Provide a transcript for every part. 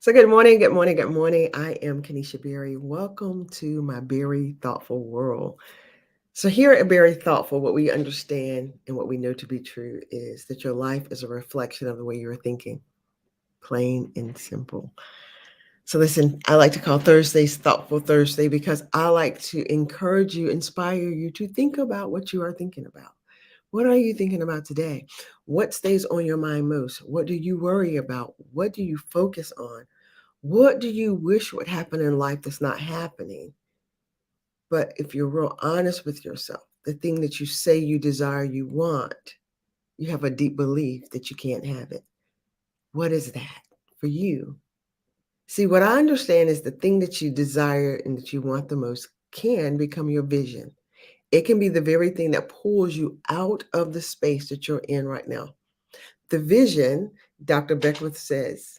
So good morning, good morning, good morning. I am Kenesha Berry. Welcome to my Berry Thoughtful World. So here at Berry Thoughtful, what we understand and what we know to be true is that your life is a reflection of the way you're thinking, plain and simple. So listen, I like to call Thursdays Thoughtful Thursday because I like to encourage you, inspire you to think about what you are thinking about. What are you thinking about today? What stays on your mind most? What do you worry about? What do you focus on? What do you wish would happen in life that's not happening? But if you're real honest with yourself, the thing that you say you desire, you want, you have a deep belief that you can't have it. What is that for you? See, what I understand is the thing that you desire and that you want the most can become your vision. It can be the very thing that pulls you out of the space that you're in right now. The vision, Dr. Beckwith says,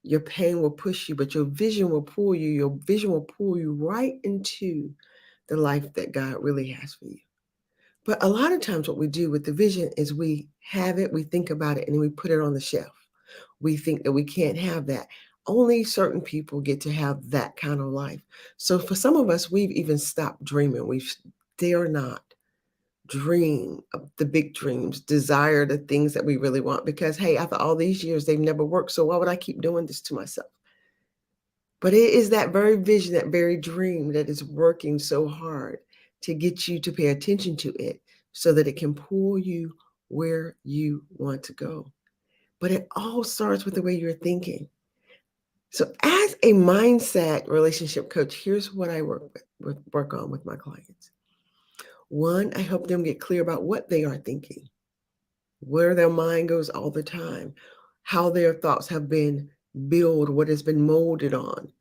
your pain will push you, but your vision will pull you. Your vision will pull you right into the life that God really has for you. But a lot of times, what we do with the vision is we have it, we think about it, and then we put it on the shelf. We think that we can't have that. Only certain people get to have that kind of life. So for some of us, we've even stopped dreaming. We dare not dream of the big dreams, desire the things that we really want because, hey, after all these years, they've never worked. So why would I keep doing this to myself? But it is that very vision, that very dream that is working so hard to get you to pay attention to it so that it can pull you where you want to go. But it all starts with the way you're thinking. So, as a mindset relationship coach, here's what I work on with my clients. One, I help them get clear about what they are thinking, where their mind goes all the time, how their thoughts have been built, what has been molded on,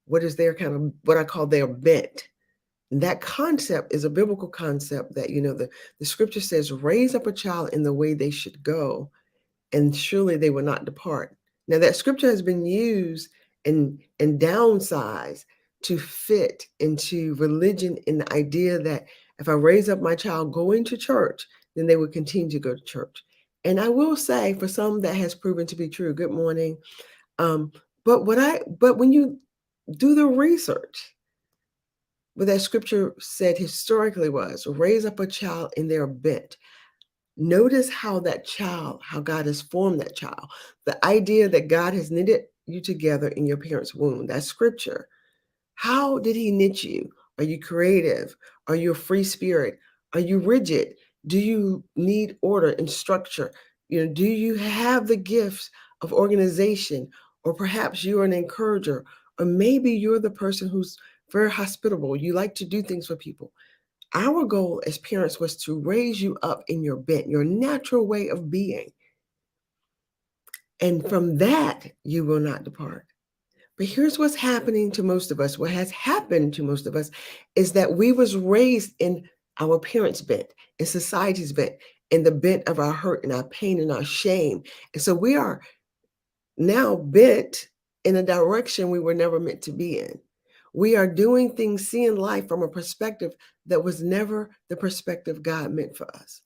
what is their kind of what I call their bent. And that concept is a biblical concept that, the scripture says, raise up a child in the way they should go, and surely they will not depart. Now, that scripture has been used and downsized to fit into religion in the idea that if I raise up my child going to church, then they would continue to go to church. And I will say, for some, that has proven to be true. Good morning. Um, but when you do the research, what that scripture said historically was raise up a child in their bent. Notice how that child, how God has formed that child. The idea that God has knitted you together in your parents' womb, that's scripture. How did he knit you? Are you creative? Are you a free spirit? Are you rigid? Do you need order and structure? Do you have the gifts of organization? Or perhaps you're an encourager, or maybe you're the person who's very hospitable. You like to do things for people. Our goal as parents was to raise you up in your bent, your natural way of being. And from that, you will not depart. But here's what's happening to most of us. What has happened to most of us is that we was raised in our parents' bent, in society's bent, in the bent of our hurt and our pain and our shame. And so we are now bent in a direction we were never meant to be in. We are doing things, seeing life from a perspective that was never the perspective God meant for us.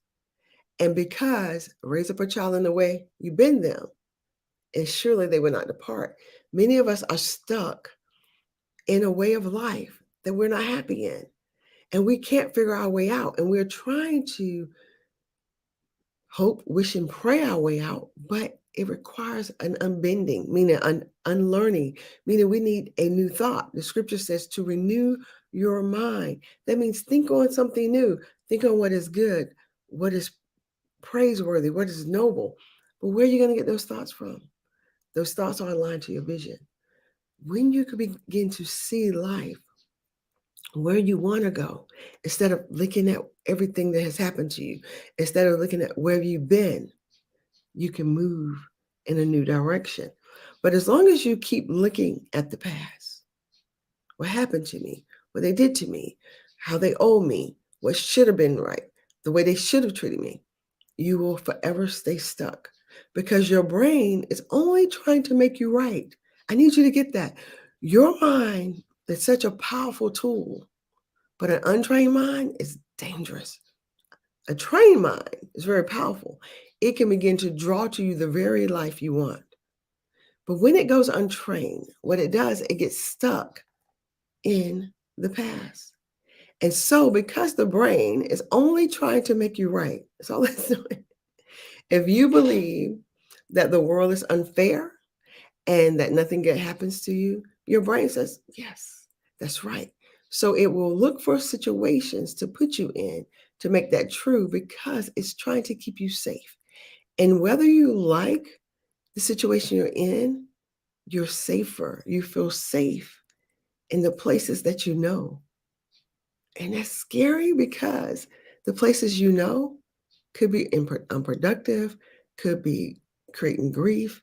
And because raise up a child in the way you've been them, and surely they will not depart. Many of us are stuck in a way of life that we're not happy in. And we can't figure our way out. And we're trying to hope, wish, and pray our way out, but it requires an unbending, meaning an unlearning, meaning we need a new thought. The scripture says to renew your mind. That means think on something new. Think on what is good, what is praiseworthy, what is noble. But where are you going to get those thoughts from? Those thoughts are aligned to your vision. When you could begin to see life where you want to go, instead of looking at everything that has happened to you, instead of looking at where you've been, you can move in a new direction. But as long as you keep looking at the past, what happened to me, what they did to me, how they owe me, what should have been right, the way they should have treated me, you will forever stay stuck because your brain is only trying to make you right. I need you to get that. Your mind is such a powerful tool, but an untrained mind is dangerous. A trained mind is very powerful. It can begin to draw to you the very life you want. But when it goes untrained, what it does, it gets stuck in the past. And so, because the brain is only trying to make you right, that's all it's doing. If you believe that the world is unfair and that nothing good happens to you, your brain says, yes, that's right. So it will look for situations to put you in to make that true because it's trying to keep you safe. And whether you like the situation you're in, you're safer. You feel safe in the places that you know. And that's scary because the places you know could be unproductive, could be creating grief,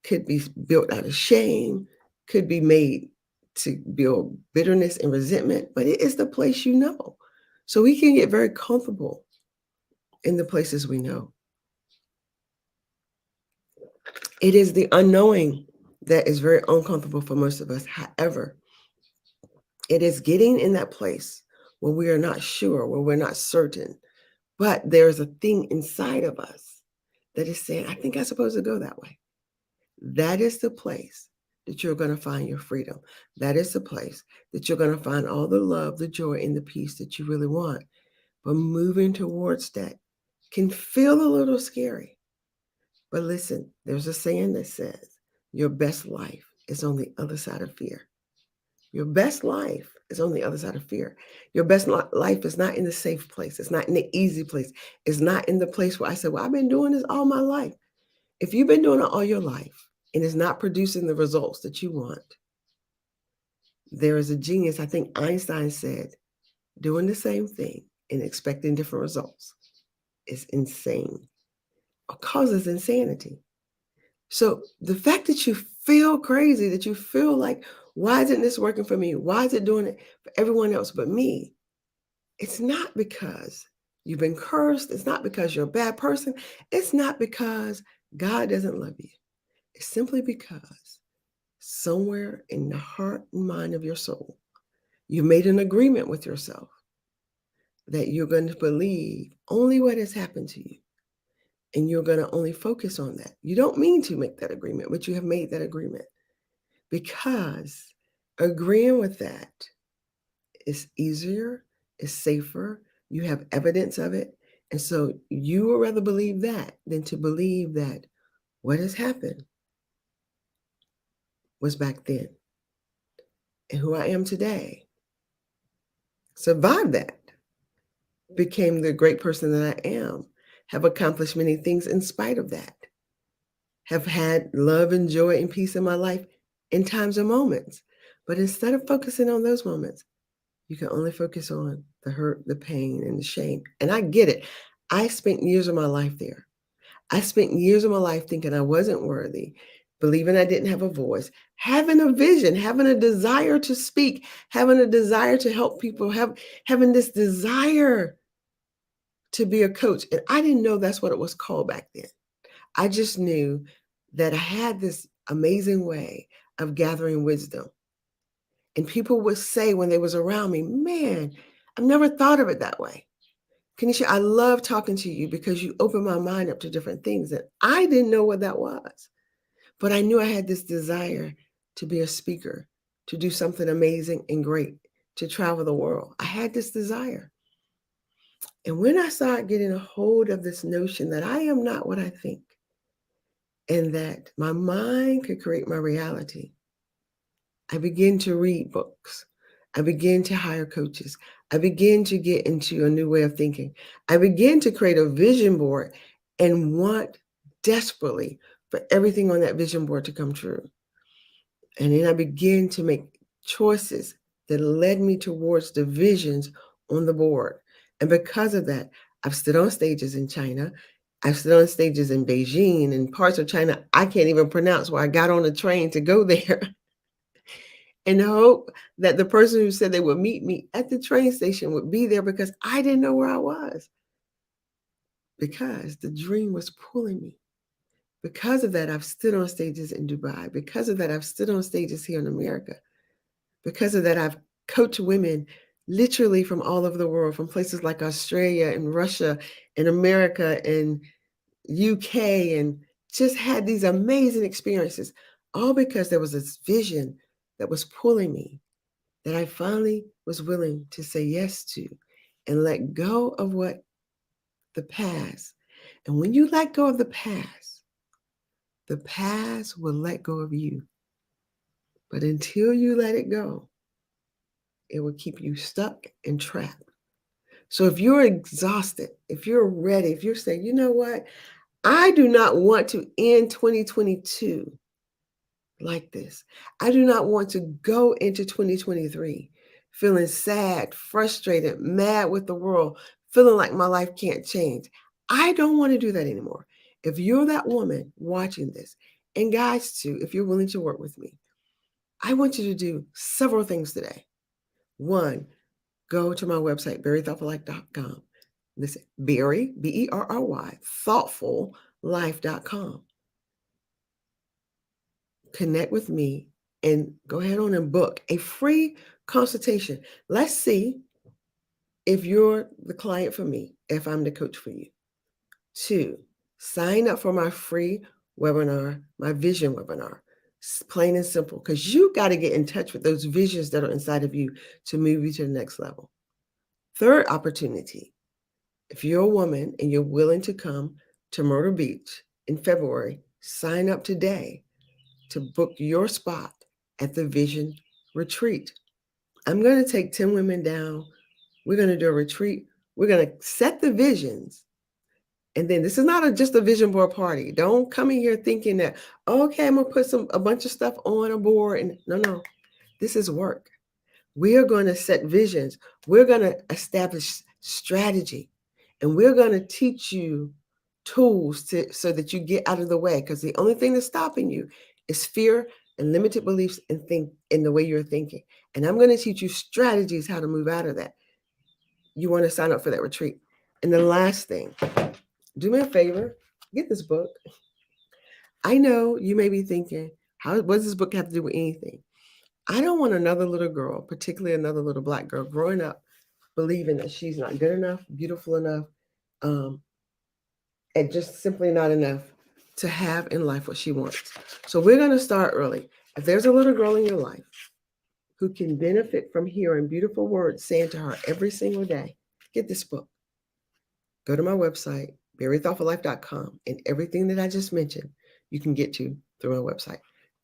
could be built out of shame, could be made to build bitterness and resentment, but it is the place you know. So we can get very comfortable in the places we know. It is the unknowing that is very uncomfortable for most of us. However, it is getting in that place where we are not sure, where we're not certain, but there's a thing inside of us that is saying, I think I'm supposed to go that way. That is the place that you're going to find your freedom. That is the place that you're going to find all the love, the joy, and the peace that you really want. But moving towards that can feel a little scary. But listen, there's a saying that says, your best life is on the other side of fear. Your best life is on the other side of fear. Your best life is not in the safe place. It's not in the easy place. It's not in the place where I said, well, I've been doing this all my life. If you've been doing it all your life and it's not producing the results that you want, there is a genius. I think Einstein said, doing the same thing and expecting different results is insane or causes insanity. So the fact that you feel crazy, that you feel like, why isn't this working for me? Why is it doing it for everyone else but me? It's not because you've been cursed. It's not because you're a bad person. It's not because God doesn't love you. It's simply because somewhere in the heart and mind of your soul, you made an agreement with yourself that you're going to believe only what has happened to you. And you're going to only focus on that. You don't mean to make that agreement, but you have made that agreement because agreeing with that is easier, is safer. You have evidence of it. And so you would rather believe that than to believe that what has happened was back then. And who I am today survived that, became the great person that I am, have accomplished many things in spite of that, have had love and joy and peace in my life in times and moments. But instead of focusing on those moments, you can only focus on the hurt, the pain, and the shame. And I get it. I spent years of my life there. I spent years of my life thinking I wasn't worthy, believing I didn't have a voice, having a vision, having a desire to speak, having a desire to help people, having this desire to be a coach. And I didn't know that's what it was called back then. I just knew that I had this amazing way of gathering wisdom. And people would say when they was around me, man, I've never thought of it that way. Kanisha, I love talking to you because you open my mind up to different things. And I didn't know what that was. But I knew I had this desire to be a speaker, to do something amazing and great, to travel the world. I had this desire. And when I started getting a hold of this notion that I am not what I think, and that my mind could create my reality, I began to read books. I began to hire coaches. I began to get into a new way of thinking. I began to create a vision board and want desperately for everything on that vision board to come true. And then I began to make choices that led me towards the visions on the board. And because of that, I've stood on stages in China. I've stood on stages in Beijing and parts of China I can't even pronounce, where I got on a train to go there in hope that the person who said they would meet me at the train station would be there, because I didn't know where I was, because the dream was pulling me. Because of that, I've stood on stages in Dubai. Because of that, I've stood on stages here in America. Because of that, I've coached women literally from all over the world, from places like Australia and Russia and America and UK, and just had these amazing experiences. all because there was this vision that was pulling me that I finally was willing to say yes to and let go of what the past. And when you let go of the past will let go of you. But until you let it go, it will keep you stuck and trapped. So if you're exhausted, if you're ready, if you're saying, you know what, I do not want to end 2022 like this. I do not want to go into 2023 feeling sad, frustrated, mad with the world, feeling like my life can't change. I don't want to do that anymore. If you're that woman watching this, and guys too, if you're willing to work with me, I want you to do several things today. One, go to my website, berrythoughtfullife.com. Listen, Berry, Berry, thoughtfullife.com. Connect with me and go ahead on and book a free consultation. Let's see if you're the client for me, if I'm the coach for you. 2, sign up for my free webinar, my vision webinar. It's plain and simple, because you got to get in touch with those visions that are inside of you to move you to the next level. Third opportunity, if you're a woman and you're willing to come to Myrtle Beach in February, sign up today to book your spot at the Vision Retreat. I'm going to take 10 women down. We're going to do a retreat. We're going to set the visions. And then this is not just a vision board party. Don't come in here thinking that, okay, I'm going to put a bunch of stuff on a board. And no, this is work. We are going to set visions. We're going to establish strategy. And we're going to teach you tools so that you get out of the way. Because the only thing that's stopping you is fear and limited beliefs and think in the way you're thinking. And I'm going to teach you strategies how to move out of that. You want to sign up for that retreat. And the last thing, do me a favor, get this book. I know you may be thinking, what does this book have to do with anything? I don't want another little girl, particularly another little Black girl, growing up believing that she's not good enough, beautiful enough, and just simply not enough to have in life what she wants. So we're going to start early. If there's a little girl in your life who can benefit from hearing beautiful words saying to her every single day, get this book. Go to my website, berrythoughtfullife.com, and everything that I just mentioned, you can get to through my website.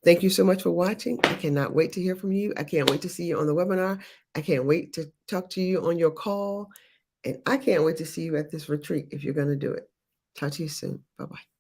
Thank you so much for watching. I cannot wait to hear from you. I can't wait to see you on the webinar. I can't wait to talk to you on your call. And I can't wait to see you at this retreat if you're going to do it. Talk to you soon. Bye-bye.